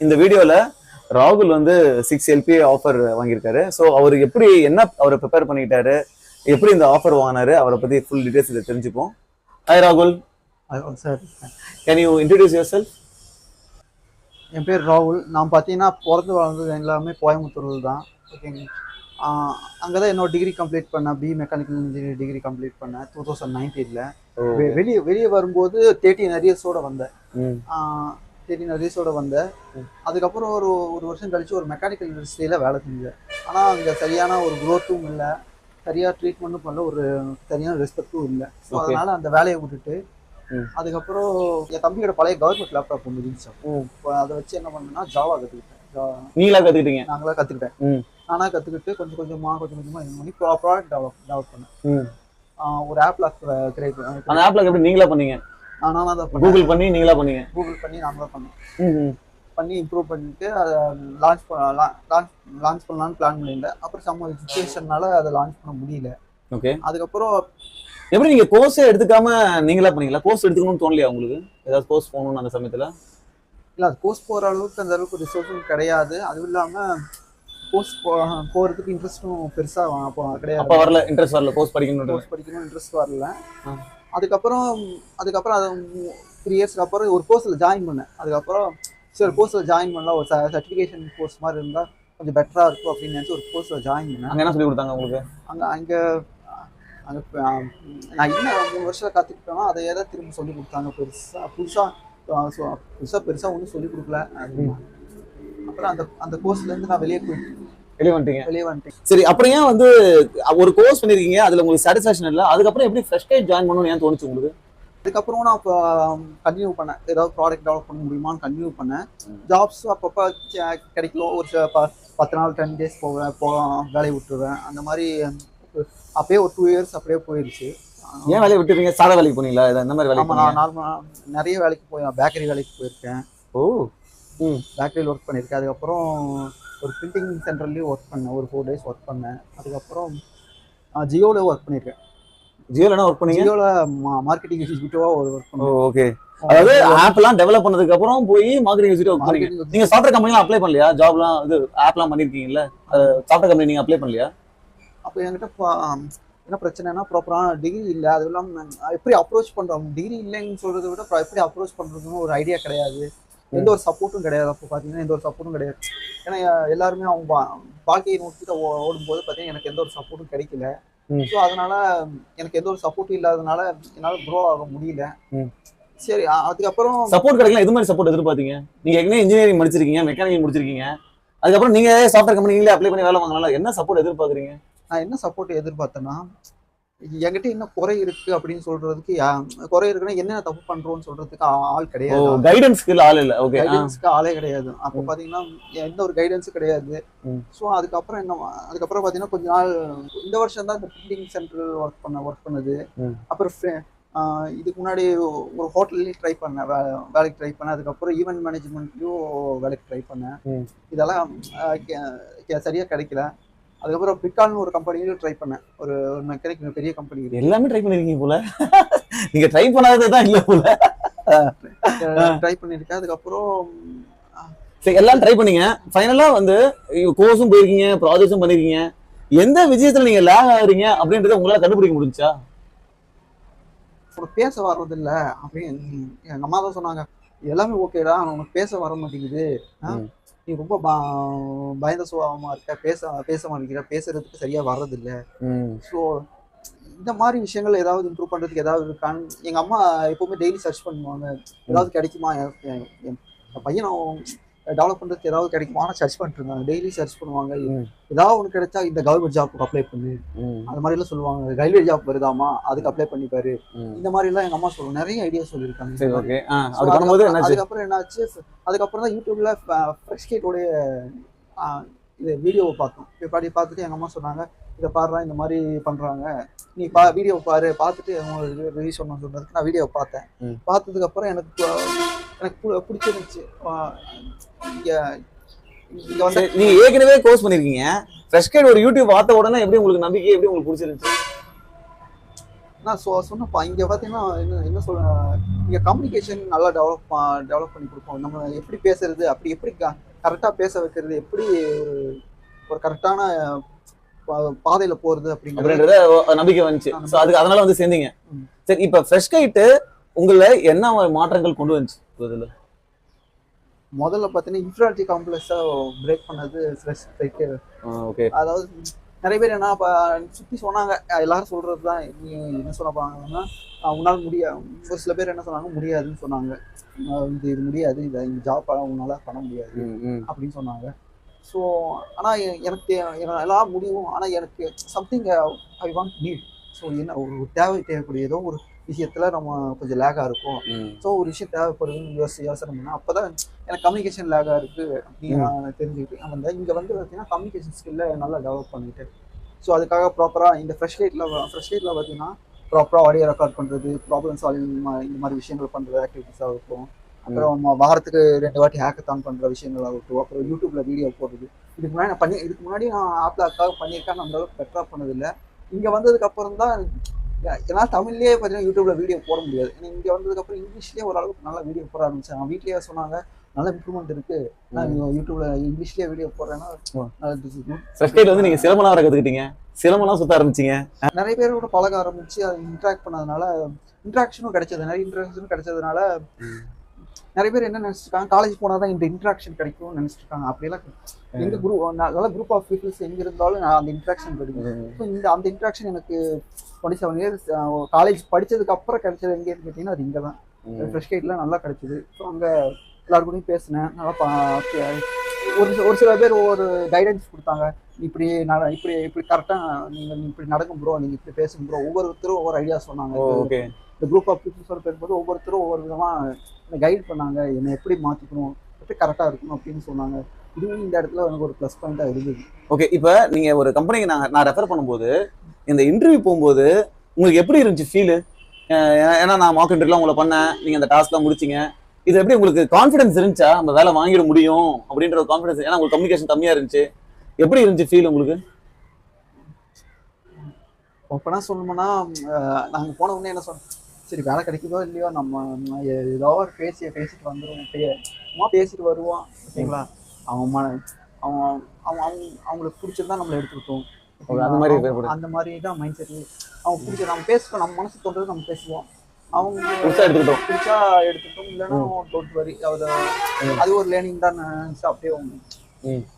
இந்த வீடியோல ராகுல் வந்து 6 LPA ஆஃபர் வாங்கியிருக்காரு. ஸோ அவர் எப்படி என்ன அவரை ப்ரிப்பேர் பண்ணிட்டாரு, எப்படி இந்த ஆஃபர் வாங்கினாரு, அவரை பத்தி ஃபுல் டீடைல்ஸ் இதை தெரிஞ்சுப்போம். ஹாய் ராகுல். Sir, can you introduce yourself? என் பேர் ராகுல். நான் பார்த்தீங்கன்னா பிறந்து வளர்ந்தது எல்லாமே கோயம்புத்தூரில் தான். ஓகேங்க. அங்கே தான் என்னோட டிகிரி கம்ப்ளீட் பண்ணேன். B mechanical engineering degree complete பண்ணேன் 2019. வெளியே வரும்போது 13 அரியர்ஸோட வந்தேன். 13 அரியர்ஸோட வந்தேன். அதுக்கப்புறம் ஒரு வருஷம் கழிச்சு ஒரு மெக்கானிக்கல் இண்டஸ்ட்ரியில் வேலை செஞ்சேன். ஆனால் அங்கே சரியான ஒரு க்ரோத்தும் இல்லை, சரியாக ட்ரீட்மெண்ட்டும் பண்ணல, ஒரு சரியான ரெஸ்பெக்டும் இல்லை. ஸோ அதனால் அந்த வேலையை விட்டுட்டு அதுக்கப்புறம் என் தம்பியோட பழைய கவர்மெண்ட் லேப்டாப் ஒன்று இருந்துச்சு. இப்போ அதை வச்சு என்ன பண்ணேன்னா ஜாவா கற்றுக்கிட்டேன். நீங்களா கற்றுக்கிட்டீங்க? நாங்களாம் கற்றுக்கிட்டேன். நானாக கற்றுக்கிட்டு கொஞ்சம் கொஞ்சமாக இது பண்ணி ப்ராடக்ட் டெவலப் பண்ணேன். ஒரு ஆப்ல கிரியேட் பண்ணேன். அந்த ஆப்ல எப்படி நீங்களா பண்ணீங்க? நானாக தான் கூகுள் பண்ணி நீங்களா பண்ணீங்க? கூகுள் பண்ணி நாங்கள் தான் பண்ணி இம்ப்ரூவ் பண்ணிட்டு அதை லான்ச் பண்ணலான்னு பிளான் பண்ணியிருந்தேன். அப்புறம் சம்ம சிச்சுவேஷன்னால அதை லான்ச் பண்ண முடியல. ஓகே. அதுக்கப்புறம் எப்படி நீங்க கோர்ஸே எடுத்துக்காம நீங்களா பண்ணீங்களா? கோர்ஸ் எடுத்துக்கணும்னு தோணலையா உங்களுக்கு? ஏதாவது கோர்ஸ் போகணும்னு அந்த சமயத்துல? இல்லை, அது கோர்ஸ் போகிற அளவுக்கு அந்த அளவுக்கு ரிசோர்ஸும் கிடையாது. அதுவும் இல்லாமல் கோர்ஸ் போகிறதுக்கு இன்ட்ரெஸ்ட்டும் பெருசாக கிடையாது. அப்போ வரல, இன்ட்ரெஸ்ட் வரல, கோர்ஸ் படிக்கணும் இன்ட்ரெஸ்ட் வரல. அதுக்கப்புறம் அது 3 இயர்ஸ்க்கு அப்புறம் ஒரு கோர்ஸில் ஜாயின் பண்ணேன். அதுக்கப்புறம் சரி, கோர்ஸில் ஜாயின் பண்ணலாம், ஒரு சர்டிஃபிகேஷன் கோர்ஸ் மாதிரி இருந்தால் கொஞ்சம் பெட்டராக இருக்கும் அப்படின்னு நினச்சி ஒரு கோர்ஸில் ஜாயின் பண்ணேன். அங்கே என்ன சொல்லி கொடுத்தாங்க உங்களுக்கு? அங்கே நான் என்ன 3 வருஷம் கற்றுக்கிட்டேனோ அதை ஏதாவது திரும்ப சொல்லி கொடுத்தாங்க. பெருசாக ஒன்றும் சொல்லிக் கொடுக்கல. அப்புறம் அந்த கோர்ஸ்லேருந்து நான் வெளியே வந்துட்டேன். சரி, அப்புறம் ஏன் வந்து ஒரு கோர்ஸ் பண்ணிருக்கீங்க, அதுல உங்களுக்கு சாட்டிஸ்ஃபேக்ஷன் இல்லை, அதுக்கப்புறம் எப்படி ஃப்ரெஷ்ஷாக ஜாயின் பண்ணணும்னு ஏன் தோணுச்சு உங்களுக்கு? அதுக்கப்புறம் நான் இப்போ கண்டினியூ பண்ணேன். ஏதாவது ப்ராடக்ட் டெவலப் பண்ண முடியுமான்னு கண்டினியூ பண்ணேன். ஜாப்ஸ் அப்பப்போ கிடைக்கும். ஒரு 10 நாள் 10 டேஸ் வேலையை விட்டுருவேன். அந்த மாதிரி அப்படியே ஒரு 2 இயர்ஸ் அப்படியே போயிடுச்சு. ஏன் வேலையை விட்டுருவீங்க? சாதா வேலைக்கு போனீங்களா? இந்த மாதிரி வேலைக்கு? நான் நார்மலாக நிறைய வேலைக்கு பேக்கரி வேலைக்கு போயிருக்கேன். பேக்கரியில் ஒர்க் பண்ணியிருக்கேன். அதுக்கப்புறம் ஒரு பிரிண்டிங் சென்டர்லேயும் ஒர்க் பண்ணேன். ஒரு 4 டேஸ் ஒர்க் பண்ணேன். அதுக்கப்புறம் ஜியோவில் ஒர்க் பண்ணியிருக்கேன். ஜியோல என்ன ஒர்க் பண்ணீங்க? ஜியோல மார்க்கெட்டிங் எக்ஸிக்யூட்டிவா ஒர்க் பண்ணேன். ஓகே. அதாவது ஆப்லாம் டெவலப் பண்ணதுக்கு அப்புறம் போய் மார்க்கெட்டிங் எக்ஸிக்யூட்டிவ் ஒர்க் பண்ணீங்க. நீங்க சாஃப்ட்வேர் கம்பெனிலாம் அப்ளை பண்ணலையா? ஜாப்லாம் இது ஆப்லாம் பண்ணிருக்கீங்கல்ல, சாஃப்ட்வேர் கம்பெனி நீங்க அப்ளை பண்ணலையா? அப்போ என்கிட்ட என்ன பிரச்சனைனா ப்ராப்பரான டிகிரி இல்லை. அது இல்லாமல் எப்படி அப்ரோச் பண்ணுறோம், டிகிரி இல்லைன்னு சொல்றதை விட எப்படி அப்ரோச் பண்ணுறதுன்னு ஒரு ஐடியா கிடையாது. எந்த ஒரு சப்போர்ட்டும் கிடையாது. அப்போ பார்த்தீங்கன்னா எந்த ஒரு சப்போர்ட்டும் கிடையாது. ஏன்னா எல்லாருமே அவங்க வாழ்க்கையை நோக்கி ஓடும்போது பார்த்தீங்கன்னா எனக்கு எந்த ஒரு சப்போர்ட்டும் கிடைக்கல. ஸோ அதனால எனக்கு எந்த ஒரு சப்போர்ட்டும் இல்லாதனால என்னால் க்ரோ ஆக முடியல. சரி, அதுக்கப்புறம் சப்போர்ட் கிடைக்கல. எது மாதிரி சப்போர்ட் எதிர்பார்த்தீங்க? நீங்க ஏற்கனவே இன்ஜினியரிங் முடிச்சிருக்கீங்க, மெக்கானிக்கல் முடிச்சிருக்கீங்க, அதுக்கப்புறம் நீங்க சாஃப்ட்வேர் கம்பெனிங்களே அப்ளை பண்ணி வேலை வாங்கலாம். என்ன சப்போர்ட் எதிர்பார்க்குறீங்க? நான் என்ன சப்போர்ட் எதிர்பார்த்தேன்னா, என்கிட்ட என்ன குறை இருக்கு அப்படின்னு சொல்றதுக்கு, குறை இருக்குன்னா என்ன தப்பு பண்றோம்னு சொல்றதுக்கு ஆள் கிடையாது. கைடன்ஸ்க்கு ஆள் இல்லை. ஓகே. கைடன்ஸ்க்கு ஆளே கிடையாது. அப்போ பாத்தீங்கன்னா எந்த ஒரு கைடன்ஸும் கிடையாது. ஸோ அதுக்கப்புறம் பாத்தீங்கன்னா கொஞ்ச நாள் இந்த வருஷம் தான் இந்த பிரிண்டிங் சென்டர் ஒர்க் பண்ணது. அப்புறம் இதுக்கு முன்னாடி ஒரு ஹோட்டல்லையும் வேலைக்கு ட்ரை பண்ணேன். அதுக்கப்புறம் ஈவெண்ட் மேனேஜ்மெண்ட்லயும் வேலைக்கு ட்ரை பண்ணேன். இதெல்லாம் சரியா கிடைக்கல. அதுக்கப்புறம் பிக்கால்னு ஒரு கம்பெனியும் ட்ரை பண்ணேன். ஒரு மெக்கானிக் பெரிய கம்பெனி. எல்லாமே ட்ரை பண்ணிருக்கீங்க போல. நீங்க ட்ரை பண்ணாததான் இல்லை போல. ட்ரை பண்ணிருக்கேன். அதுக்கப்புறம் சரி, எல்லாம் ட்ரை பண்ணீங்க. ஃபைனலா வந்து கோர்ஸும் போயிருக்கீங்க, ப்ராஜெக்ட்ஸும் பண்ணிருக்கீங்க. எந்த விஷயத்துல நீங்க லேக் ஆகுறீங்க அப்படின்றத உங்களால கண்டுபிடிக்க முடிஞ்சா? பேச வர்றது இல்லை அப்படின்னு எங்க அம்மா தான் சொன்னாங்க. எல்லாமே ஓகேடா, உனக்கு பேச வர மாட்டேங்குது, நீ ரொம்ப பயந்த சுபாவமா இருக்க, பேச மாட்டேங்கிற, பேசுறதுக்கு சரியா வர்றதில்லை. ஸோ இந்த மாதிரி விஷயங்கள் ஏதாவது இம்ப்ரூவ் பண்றதுக்கு ஏதாவது இருக்கான்னு எங்க அம்மா எப்பவுமே டெய்லி சர்ச் பண்ணுவாங்க. ஏதாவது கிடைக்குமா, என் பையனும் டெவலப் பண்றதுக்கு ஏதாவது கிடைக்குமான்னு சர்ச் பண்ணிட்டு இருந்தாங்க. டெய்லி சர்ச் பண்ணுவாங்க. ஏதாவது ஒன்று கிடைச்சா இந்த கவர்மெண்ட் ஜாப்க்கு அப்ளை பண்ணு, அந்த மாதிரி எல்லாம் சொல்லுவாங்க. ரயில்வே ஜாப் வருதாமா, அதுக்கு அப்ளை பண்ணி பாரு, இந்த மாதிரி எல்லாம் எங்க அம்மா சொல்லுவாங்க. நிறைய ஐடியா சொல்லியிருக்காங்க. அதுக்கப்புறம் என்னாச்சு, அதுக்கப்புறம் தான் யூடியூப்ல ஃப்ரெஷ்கேட்டோடைய இது வீடியோவை பார்த்தோம். பார்த்துட்டு எங்க அம்மா சொன்னாங்க, இதை பாடுறா, இந்த மாதிரி பண்றாங்க, நீ வீடியோ பாரு, பார்த்துட்டு ரிவ்யூ சொன்னதுக்கு நான் வீடியோ பார்த்தேன். பார்த்ததுக்கு அப்புறம் எனக்கு பிடிச்சிருந்துச்சு. நீங்க ஏற்கனவே கோர்ஸ் பண்ணிருக்கீங்க, ஃப்ரெஷ்கேட் ஒரு யூடியூப் பார்த்த உடனே எப்படி உங்களுக்கு நம்பிக்கை, எப்படி உங்களுக்கு பிடிச்சிருந்துச்சு? நான் சொன்னப்பா இங்கே பார்த்தீங்கன்னா என்ன சொல்ல, இங்கே கம்யூனிகேஷன் நல்லா டெவலப் பண்ணி கொடுப்போம். நம்ம எப்படி பேசுறது, அப்படி எப்படி கரெக்டாக பேச வைக்கிறது, எப்படி ஒரு ஒரு கரெக்டான பாதையில போறது அப்படின்றத நம்பிக்கை வந்துச்சு. ஸோ அதுக்கு அதனால வந்து சேர்ந்தீங்க. சரி, இப்போ ஃப்ரெஷ் கைட்டு உங்களை என்ன மாற்றங்கள் கொண்டு வந்துச்சு இதுல? முதல்ல பார்த்தீங்கன்னா இன்ஃபீரியாரிட்டி காம்ப்ளெக்ஸை பிரேக் பண்ணது ஃப்ரெஷ் கைட்டு. ஓகே. அதாவது நிறைய பேர் என்ன சுற்றி சொன்னாங்க, எல்லாரும் சொல்றது தான். நீ என்ன சொல்ல போனாங்கன்னா உன்னால் ஒரு சில பேர் என்ன சொன்னாங்க, முடியாதுன்னு சொன்னாங்க. இது முடியாது, இதை இந்த ஜாப் உன்னால பண்ண முடியாது அப்படின்னு சொன்னாங்க. ஸோ ஆனால் எனக்கு எல்லாம் முடியும், ஆனால் எனக்கு something I want need. So என்ன ஒரு தேவைப்படும், ஏதோ ஒரு விஷயத்துல நம்ம கொஞ்சம் லேகாக இருக்கும். ஸோ ஒரு விஷயம் தேவைப்படுதுன்னு யோசனை பண்ணால் அப்போ தான் எனக்கு கம்யூனிகேஷன் லேகாக இருக்குது அப்படின்னு நான் தெரிஞ்சுக்கிட்டு அந்த இங்கே வந்து பார்த்தீங்கன்னா கம்யூனிகேஷன் ஸ்கில்லை நல்லா டெவலப் பண்ணிட்டு, ஸோ அதுக்காக ப்ராப்பராக இந்த ஃப்ரெஷ் கைட்டில் பார்த்தீங்கன்னா ப்ராப்பராக ஆடியோ ரெக்கார்ட் பண்ணுறது, ப்ராப்ளம் சால்விங், இந்த மாதிரி விஷயங்கள் பண்ணுறது ஆக்டிவிட்டிஸாக இருக்கும். அப்புறம் வாரத்துக்கு 2 வாட்டி ஹேக்கத்தான் பண்ணுற விஷயங்கள் ஆகட்டும். அப்புறம் யூடியூப்ல வீடியோ போடுறது. இதுக்கு முன்னாடி நான் ஆப்லாக்காக பண்ணியிருக்கேன், அந்த அளவுக்கு பெட்டராக பண்ணதில்லை. இங்கே வந்ததுக்கு அப்புறம் தான் ஏன்னா தமிழ்லேயே பார்த்தீங்கன்னா யூடியூப்ல வீடியோ போட முடியாது. ஏன்னா இங்கே வந்ததுக்கப்புறம் இங்கிலீஷ்லேயே ஓரளவுக்கு நல்லா வீடியோ போட ஆரம்பிச்சேன். நான் வீட்லேயே சொன்னாங்க நல்ல இம்ப்ரூவ்மெண்ட் இருக்கு, நான் யூடியூப்ல இங்கிலீஷ்லேயே வீடியோ போடுறேன்னா வந்து நீங்க சிலம்பலாம் வர கத்துக்கிட்டீங்க, சிலம்பலாம் சுத்த ஆரம்பிச்சிங்க, நிறைய பேரோட பழக ஆரம்பிச்சு அதை இன்ட்ராக்ட் பண்ணதுனால இன்ட்ராக்ஷனும் கிடைச்சதுனால நிறைய பேர் என்ன நினைச்சிருக்காங்க, காலேஜ் போனாதான் இந்த இன்ட்ராக்ஷன் கிடைக்கும்னு நினைச்சிருக்காங்க. அப்படியெல்லாம் எங்க நல்ல குரூப் ஆஃப் பீப்புள்ஸ் எங்க இருந்தாலும் அந்த இன்ட்ராக்ஷன் கிடைக்கும். அந்த இன்ட்ராக்ஷன் எனக்கு 27 இயர்ஸ் காலேஜ் படிச்சதுக்கு அப்புறம் கிடைச்சது எங்கேன்னு கேட்டீங்கன்னா அது இங்கே தான். ஃப்ரெஷ் கைட்ல நல்லா கிடைச்சிது. ஸோ அங்கே எல்லாரு கூடயும் பேசினேன். நல்லா ஒரு சில பேர் ஒவ்வொரு கைடன்ஸ் கொடுத்தாங்க. இப்படி இப்படி கரெக்டாக நீங்கள் இப்படி நடக்கும் ப்ரோ, நீங்கள் இப்படி பேசுங்க ப்ரோ. ஒவ்வொருத்தரும் ஒவ்வொரு ஐடியா சொன்னாங்க. இந்த குரூப் ஆஃப் பீப்புள்ஸோட பேசும்போது ஒவ்வொருத்தரும் ஒவ்வொரு விதமாக கைட் பண்ணாங்க, என்னை எப்படி மாற்றிக்கணும், எப்படி கரெக்டாக இருக்கணும் அப்படின்னு சொன்னாங்க. இதுவும் இந்த இடத்துல எனக்கு ஒரு ப்ளஸ் பாயிண்டாக இருந்தது. ஓகே, இப்போ நீங்கள் ஒரு கம்பெனிக்கு நான் ரெஃபர் பண்ணும்போது இந்த இன்டர்வியூ போகும்போது உங்களுக்கு எப்படி இருந்துச்சு ஃபீலு? ஏன்னா நான் மார்க் இன்டர்வியூலாம் உங்களை பண்ணேன், நீங்கள் அந்த டாஸ்க்லாம் முடிச்சிங்க. இது எப்படி உங்களுக்கு கான்ஃபிடன்ஸ் இருந்துச்சா நம்ம வேலை வாங்கிட முடியும் அப்படின்ற ஒரு கான்ஃபிடன்ஸ்? ஏன்னா உங்களுக்கு கம்யூனிகேஷன் கம்மியாக இருந்துச்சு, எப்படி இருந்துச்சு ஃபீல் உங்களுக்கு? ஓப்பனா சொல்லணும்னா நாங்கள் போன உடனே என்ன சொன்னோம், சரி வேலை கிடைக்குதோ இல்லையோ நம்ம ஏதோ ஒரு பேசிட்டு வந்துடுவோம், சும்மா பேசிட்டு வருவோம் ஓகேங்களா. அவங்களுக்கு பிடிச்சிருந்தா நம்மளை எடுத்துக்கிட்டோம், அந்த மாதிரி தான் மைண்ட் செட். அவங்க பிடிச்ச நம்ம பேசுவோம், நம்ம மனசு தோன்றது நம்ம பேசுவோம். அவங்க பிடிச்சா எடுத்துக்கிட்டோம், இல்லைன்னா டோன்ட் வரி. அது ஒரு லேர்னிங் தான் அப்படியே,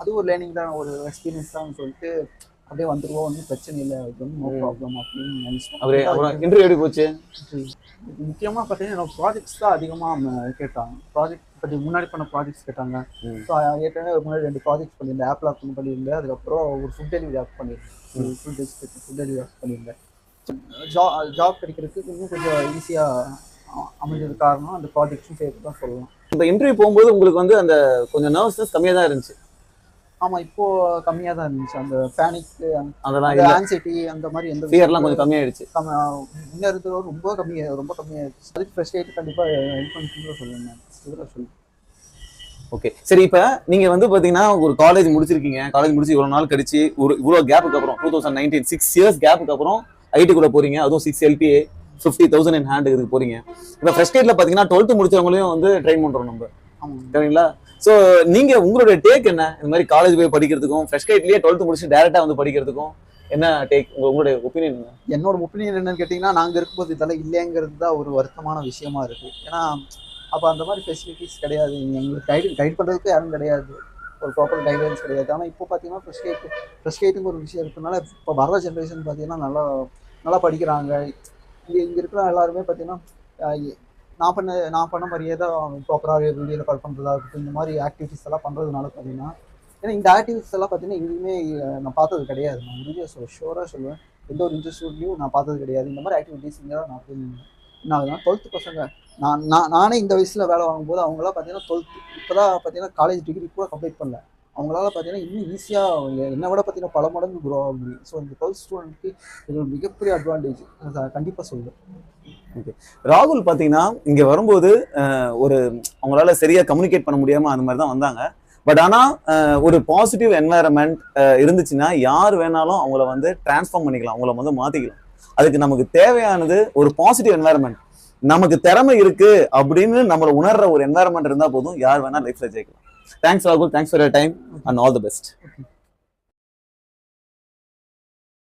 அது ஒரு லேர்னிங் தான், ஒரு எக்ஸ்பீரியன்ஸ் தான் சொல்லிட்டு அப்படியே வந்துடுவோம். ஒன்றும் பிரச்சனை இல்லை, நோ ப்ராப்ளம் அப்படின்னு நினைச்சோம். இன்டர்வியூ எப்படி போச்சு? முக்கியமாக பார்த்தீங்கன்னா என்னோட ப்ராஜெக்ட்ஸ் தான் அதிகமாக கேட்டாங்க. ப்ராஜெக்ட் பற்றி முன்னாடி பண்ண ப்ராஜெக்ட்ஸ் கேட்டாங்க. ஸோ ஏற்கனவே முன்னாடி 2 ப்ராஜெக்ட்ஸ் பண்ணியிருந்தேன். ஆப் லாக் பண்ணியிருந்தேன், அதுக்கப்புறம் ஒரு ஃபுட் டெலிவரி ஆப் பண்ணியிருந்தேன். ஃபுட் டெலிவரி ஆப் பண்ணியிருந்தேன். ஜாப் கிடைக்கிறதுக்கு இன்னும் கொஞ்சம் ஈஸியாக அமைஞ்சது காரணம் அந்த ப்ராஜெக்ட்ஸும் சேர்த்து தான் சொல்லலாம். இந்த இன்டர்வியூ போகும்போது உங்களுக்கு வந்து அந்த கொஞ்சம் நர்வஸ்னஸ் கம்மியாக தான் இருந்துச்சு? ஆமாம், இப்போ கம்மியாக தான் இருந்துச்சு. அந்த பேனிக், அதெல்லாம் ஆன்சைட்டி, அந்த மாதிரி எந்த ஃபியர்லாம் கொஞ்சம் கம்மியாயிடுச்சு. முன்னே இருந்ததோட ரொம்ப கம்மியாயிடுச்சு. அதுக்கு ஃப்ரெஷ் ஆகிட்டு கண்டிப்பாக ஹெல்ப் பண்ணி சொல்லுவேன். ஓகே, சரி. இப்போ நீங்கள் வந்து பார்த்தீங்கன்னா ஒரு காலேஜ் முடிச்சிருக்கீங்க, காலேஜ் முடிச்சு இவ்வளோ நாள் கழிச்சு இவ்வளோ கேப்புக்கு அப்புறம் 2019 6 இயர்ஸ் கேப்புக்கு அப்புறம் ஐடிக்குள்ளே போறீங்க, அதுவும் 6 LPA 50,000 இன் ஹேண்ட் இதுக்கு போறீங்க. இப்போ ஃப்ரெஷ் கைட்ல பார்த்தீங்கன்னா 12th முடிச்சவங்களையும் வந்து ட்ரெயின் பண்ணுறோம் நம்ம, சரிங்களா? ஸோ நீங்க உங்களுடைய டேக் என்ன? இந்த மாதிரி காலேஜ் போய் படிக்கிறதுக்கும் ஃப்ரெஷ் கைட்லயே 12th முடிச்சு டேரக்டா வந்து படிக்கிறதுக்கும் என்ன டேக்? உங்களுடைய ஒப்பீனியன் என்ன? என்னோட ஒப்பீனியன் என்னன்னு கேட்டீங்கன்னா, நாங்கள் இருக்கும்போது இதெல்லாம் இல்லைங்கிறது தான் ஒரு வருத்தமான விஷயமா இருக்கு. ஏன்னா அப்போ அந்த மாதிரி ஃபெசிலிட்டிஸ் கிடையாது, எங்களுக்கு கைட் பண்ணுறதுக்கு யாரும் கிடையாது, ஒரு ப்ராப்பர் கைட்லைன்ஸ் கிடையாது. ஆனால் இப்போ பார்த்தீங்கன்னா ஃப்ரெஷ் கைட்டுங்க ஒரு விஷயம் இருக்கிறதுனால இப்போ வர ஜென்ரேஷன் பார்த்தீங்கன்னா நல்லா படிக்கிறாங்க. இங்கே இருக்கிற எல்லாருமே பார்த்தீங்கன்னா நான் பண்ண மாதிரியே தான் ப்ராப்பராக வீடியோ ரெக்கார்ட் பண்ணுறதா இருக்கட்டும், இந்த மாதிரி ஆக்டிவிட்டிஸ் எல்லாம் பண்ணுறதுனால பார்த்தீங்கன்னா, ஏன்னா இந்த ஆக்டிவிட்டிஸ் எல்லாம் பார்த்தீங்கன்னா எங்கேயுமே நான் பார்த்தது கிடையாது. நான் உறுதியாக ஷோராக சொல்லுவேன், எந்த ஒரு இன்ஸ்டியூட்லையும் நான் பார்த்தது கிடையாது. இந்த மாதிரி ஆக்டிவிட்டிஸ் இங்கே தான் நான் போய் என்ன ஆகுதுன்னா 12th பசங்க நானே இந்த வயசில் வேலை வாங்கும்போது அவங்களாம் பார்த்தீங்கன்னா 12th இப்போ தான் பார்த்தீங்கன்னா காலேஜ் டிகிரி கூட கம்ப்ளீட் பண்ணல. அவங்களால பார்த்தீங்கன்னா இன்னும் ஈஸியாக என்னை விட பார்த்தீங்கன்னா பல மடங்கு க்ரோ ஆக முடியும். ஸோ இந்த 12th ஸ்டூடெண்ட்க்கு இது ஒரு மிகப்பெரிய அட்வான்டேஜ், நான் கண்டிப்பாக சொல்லுவேன். ஓகே, ராகுல் பார்த்தீங்கன்னா இங்கே வரும்போது ஒரு அவங்களால சரியாக கம்யூனிகேட் பண்ண முடியாமல் அந்த மாதிரி தான் வந்தாங்க. பட் ஆனால் ஒரு பாசிட்டிவ் என்வாயரன்மெண்ட் இருந்துச்சுன்னா யார் வேணாலும் அவங்கள வந்து டிரான்ஸ்ஃபார்ம் பண்ணிக்கலாம், அவங்கள வந்து மாற்றிக்கலாம். அதுக்கு நமக்கு தேவையானது ஒரு பாசிட்டிவ் என்வாயர்மெண்ட். நமக்கு திறமை இருக்கு அப்படின்னு நம்மள உணர்ற ஒரு என்வாயர்மெண்ட் இருந்தா போதும், யார் வேணா லைஃப்ல ஜெயிக்கலாம். தேங்க்ஸ் ராகுல், thanks for your time and all the best.